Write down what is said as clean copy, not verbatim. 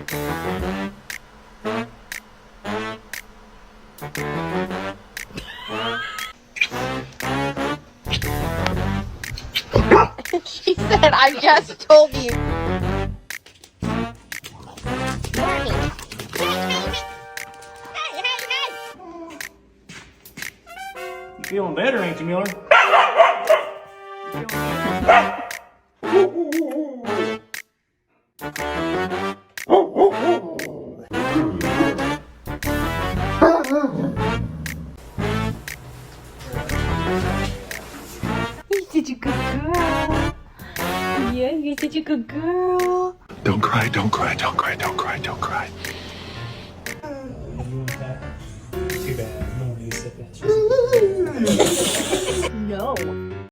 She said, I just told you. You feeling better, ain't you, Miller? You're such a good girl. Yeah, you're such a good girl. Don't cry, don't cry, don't cry, don't cry, don't cry. Too bad. No one needs to sit that. No.